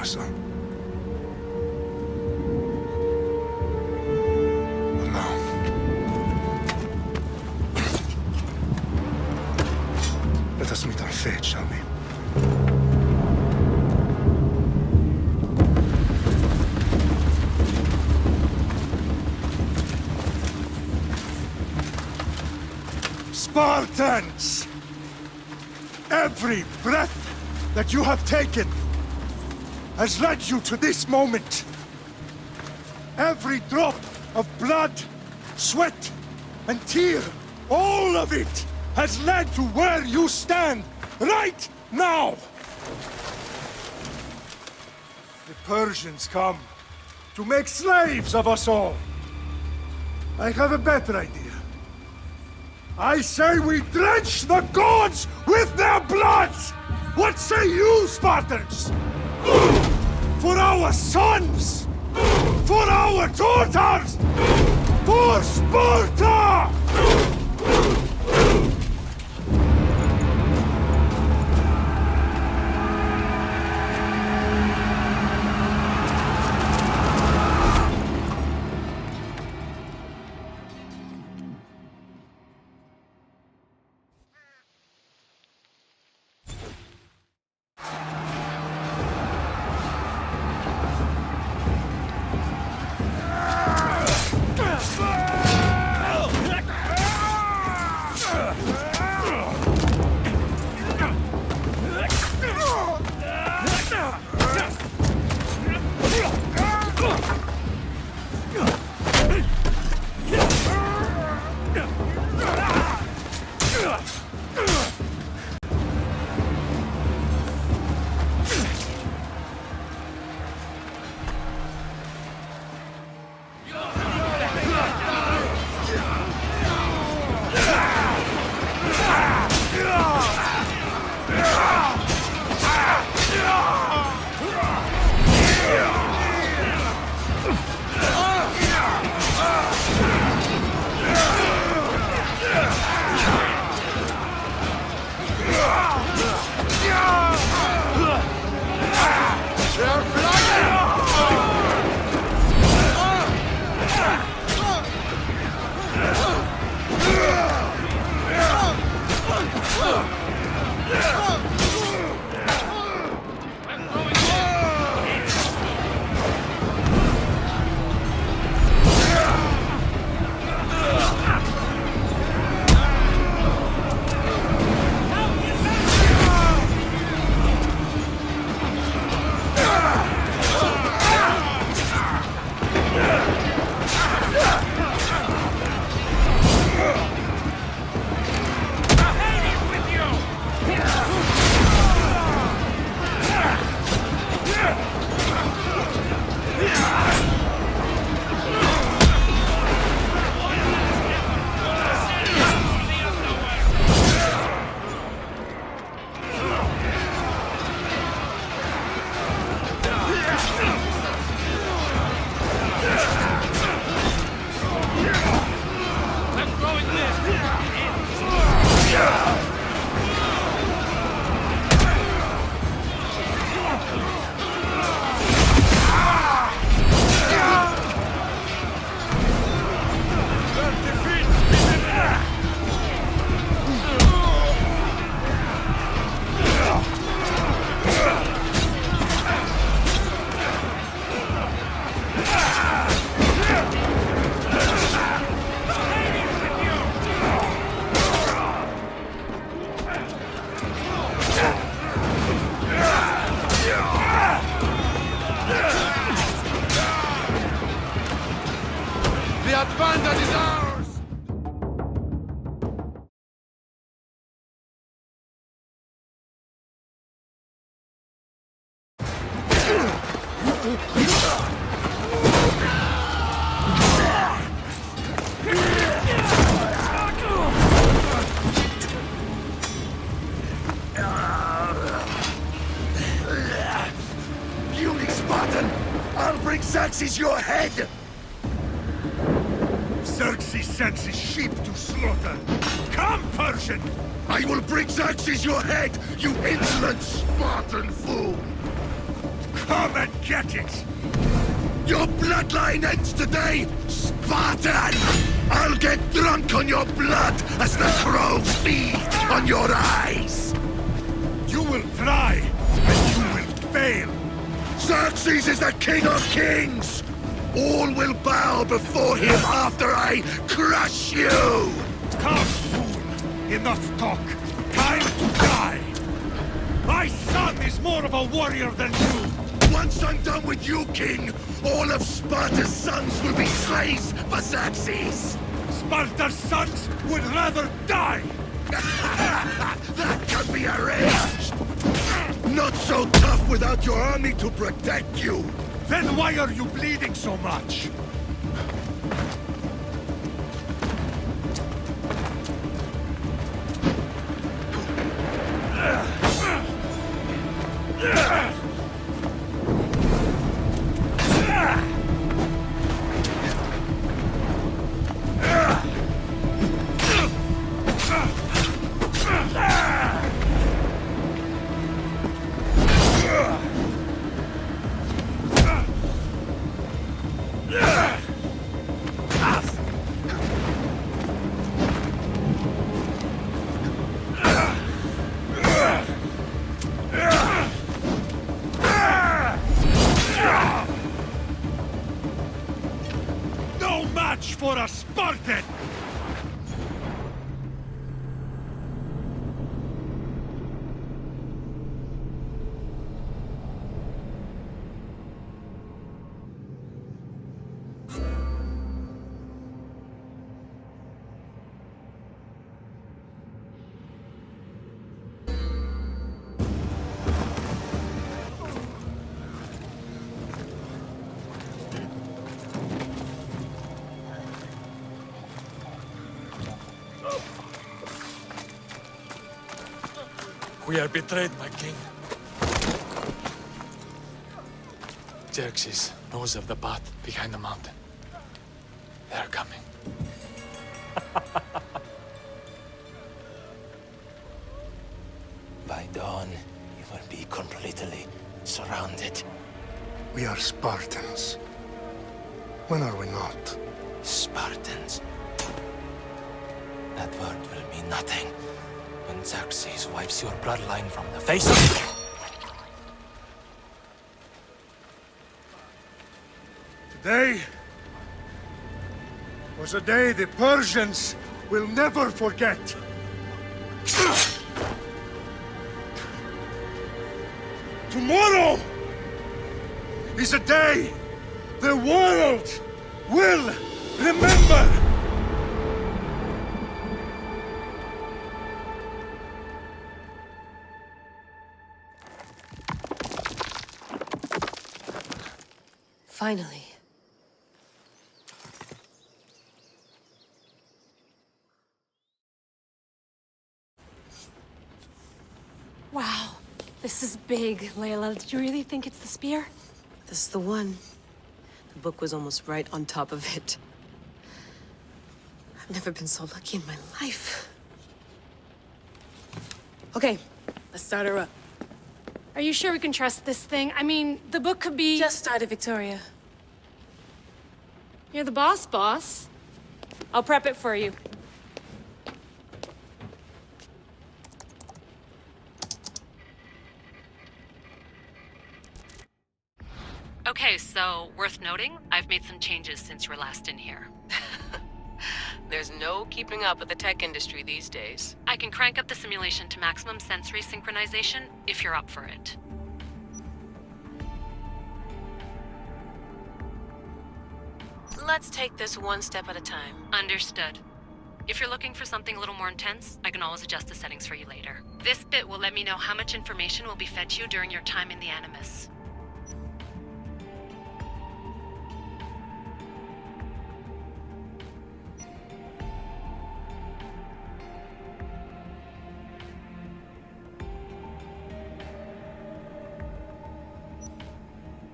my son. But now... let us meet our fate, shall we? Spartans! Every breath that you have taken has led you to this moment. Every drop of blood, sweat, and tear, all of it has led to where you stand right now. The Persians come to make slaves of us all. I have a better idea. I say we drench the gods with their bloods! What say you, Spartans? For our sons! For our daughters! For Sparta! Xerxes your head! Xerxes sends his sheep to slaughter. Come, Persian! I will bring Xerxes your head, you insolent Spartan fool! Come and get it! Your bloodline ends today, Spartan! I'll get drunk on your blood as the crows feed on your eyes! You will try, and you will fail! Xerxes is the king of kings! All will bow before him after I crush you! Come, fool! Enough talk! Time to die! My son is more of a warrior than you! Once I'm done with you, king, all of Sparta's sons will be slaves for Xerxes! Sparta's sons would rather die! That can be arranged! Not so tough without your army to protect you! Then why are you bleeding so much? No match for a Spartan! We are betrayed, my king. Xerxes knows of the path behind the mountain. They are coming. By dawn, you will be completely surrounded. We are Spartans. When are we not? Spartans. That word will mean nothing when Xerxes wipes your bloodline from the face of the earth. Today was a day the Persians will never forget. Tomorrow is a day the world will remember. Finally. Wow, this is big, Layla. Did you really think it's the spear? This is the one. The book was almost right on top of it. I've never been so lucky in my life. Okay, let's start her up. Are you sure we can trust this thing? I mean, the book could be... Just started, Victoria. You're the boss. I'll prep it for you. Okay, so worth noting, I've made some changes since you were last in here. There's no keeping up with the tech industry these days. I can crank up the simulation to maximum sensory synchronization if you're up for it. Let's take this one step at a time. Understood. If you're looking for something a little more intense, I can always adjust the settings for you later. This bit will let me know how much information will be fed to you during your time in the Animus.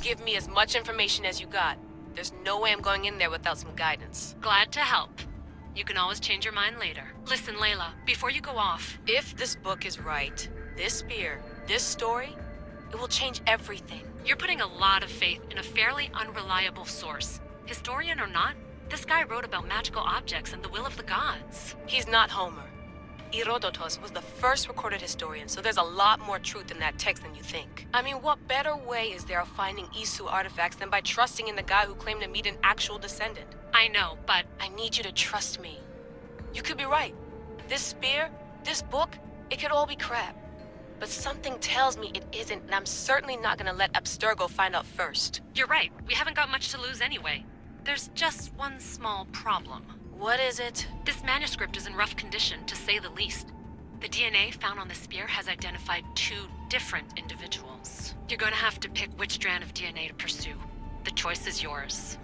Give me as much information as you got. There's no way I'm going in there without some guidance. Glad to help. You can always change your mind later. Listen, Layla, before you go off... If this book is right, this spear, this story, it will change everything. You're putting a lot of faith in a fairly unreliable source. Historian or not, this guy wrote about magical objects and the will of the gods. He's not Homer. Herodotus was the first recorded historian, so there's a lot more truth in that text than you think. I mean, what better way is there of finding Isu artifacts than by trusting in the guy who claimed to meet an actual descendant? I know, but I need you to trust me. You could be right. This spear, this book, it could all be crap. But something tells me it isn't, and I'm certainly not gonna let Abstergo find out first. you're right. We haven't got much to lose anyway. There's just one small problem. What is it? This manuscript is in rough condition, to say the least. The DNA found on the spear has identified 2 different individuals. You're going to have to pick which strand of DNA to pursue. The choice is yours.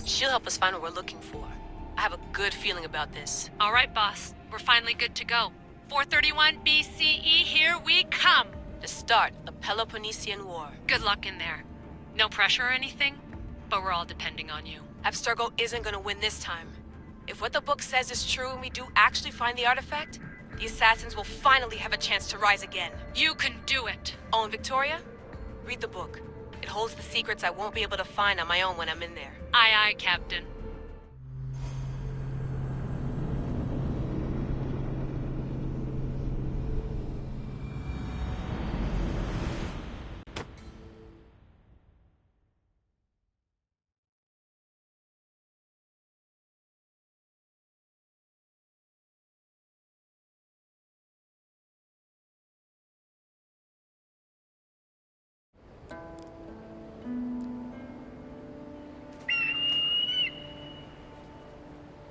She'll help us find what we're looking for. I have a good feeling about this. All right, boss. We're finally good to go. 431 BCE, here we come! The start of the Peloponnesian War. Good luck in there. No pressure or anything, but we're all depending on you. Abstergo isn't gonna win this time. If what the book says is true and we do actually find the artifact, the assassins will finally have a chance to rise again. You can do it! Oh, and Victoria? Read the book. It holds the secrets I won't be able to find on my own when I'm in there. Aye, aye, Captain.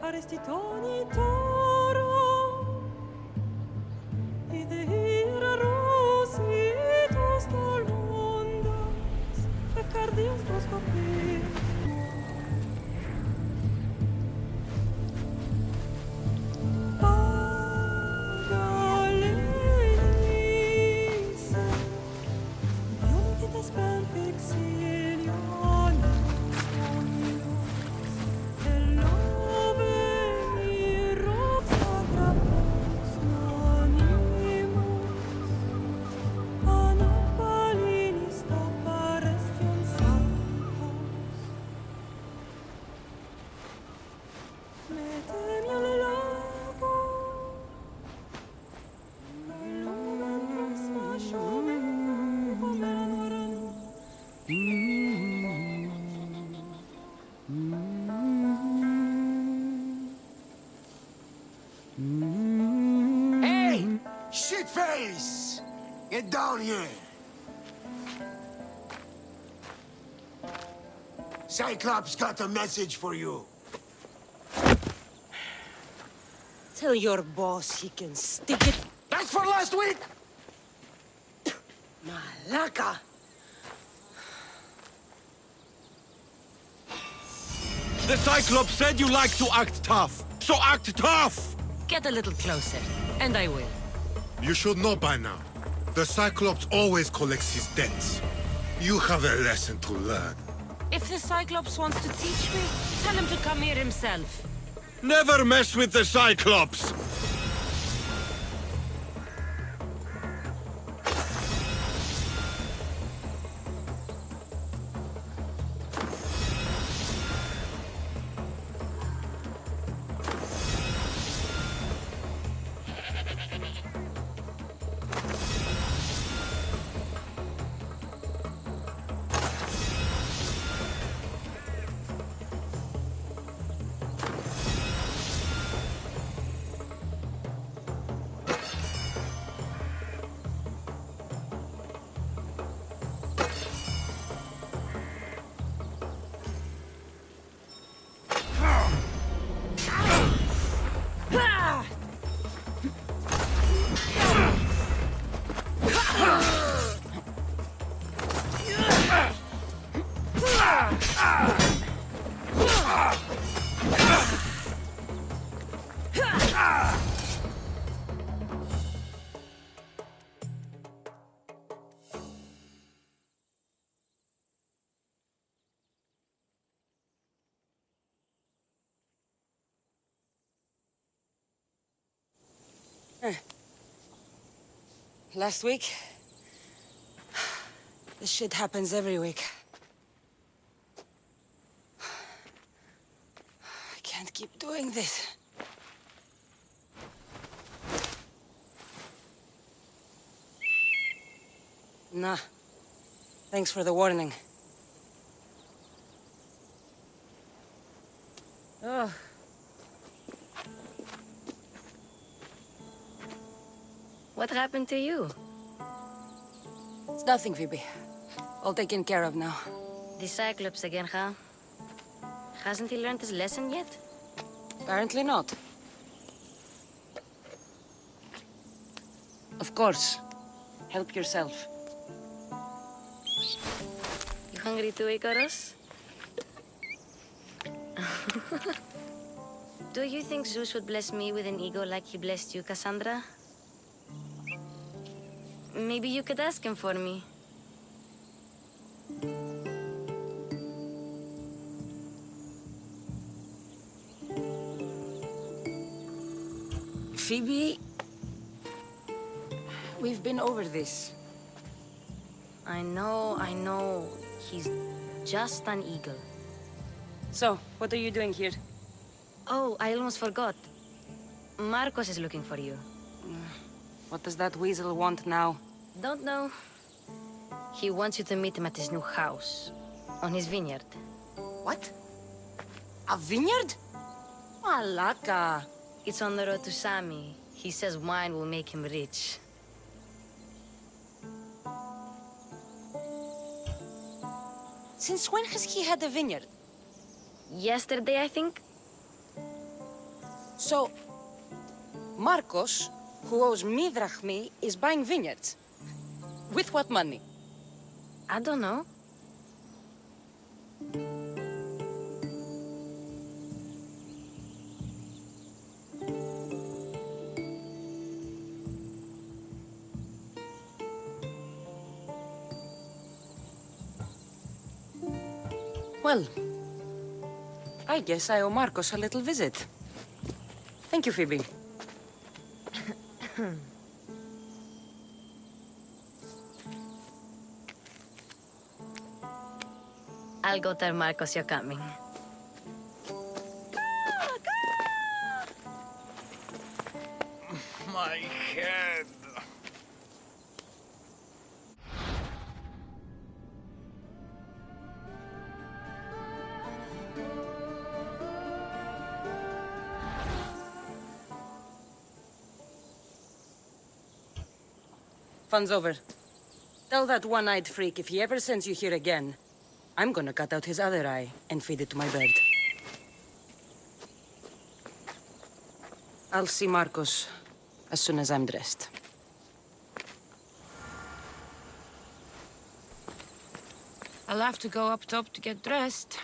Arestitoni toro ide ira rositos tolondas pecardios proscopir Pagalenice Iunitas perfectionis Hey! Shitface! Get down here! Cyclops got a message for you. Tell your boss he can stick it. That's for last week! Malaka! The Cyclops said you like to act tough, so act tough! Get a little closer, and I will. You should know by now. The Cyclops always collects his debts. You have a lesson to learn. If the Cyclops wants to teach me, tell him to come here himself. Never mess with the Cyclops! Last week? This shit happens every week. I can't keep doing this. Nah. Thanks for the warning. Oh. What happened to you? It's nothing, Phoebe. All taken care of now. The Cyclops again, huh? Hasn't he learned his lesson yet? Apparently not. Of course. Help yourself. You hungry too, Icarus? Do you think Zeus would bless me with an ego like he blessed you, Cassandra? Maybe you could ask him for me. Phoebe... We've been over this. I know. He's just an eagle. So, what are you doing here? Oh, I almost forgot. Marcos is looking for you. What does that weasel want now? Don't know. He wants you to meet him at his new house. On his vineyard. What? A vineyard? Malaka. It's on the road to Sami. He says wine will make him rich. Since when has he had a vineyard? Yesterday, I think? So, Marcos, who owes me drachmi, is buying vineyards. With what money? I don't know. Well, I guess I owe Marcos a little visit. Thank you, Phoebe. I'll go tell Marcos you're coming. My head. Fun's over. Tell that one-eyed freak if he ever sends you here again, I'm gonna cut out his other eye and feed it to my bird. I'll see Marcos as soon as I'm dressed. I'll have to go up top to get dressed.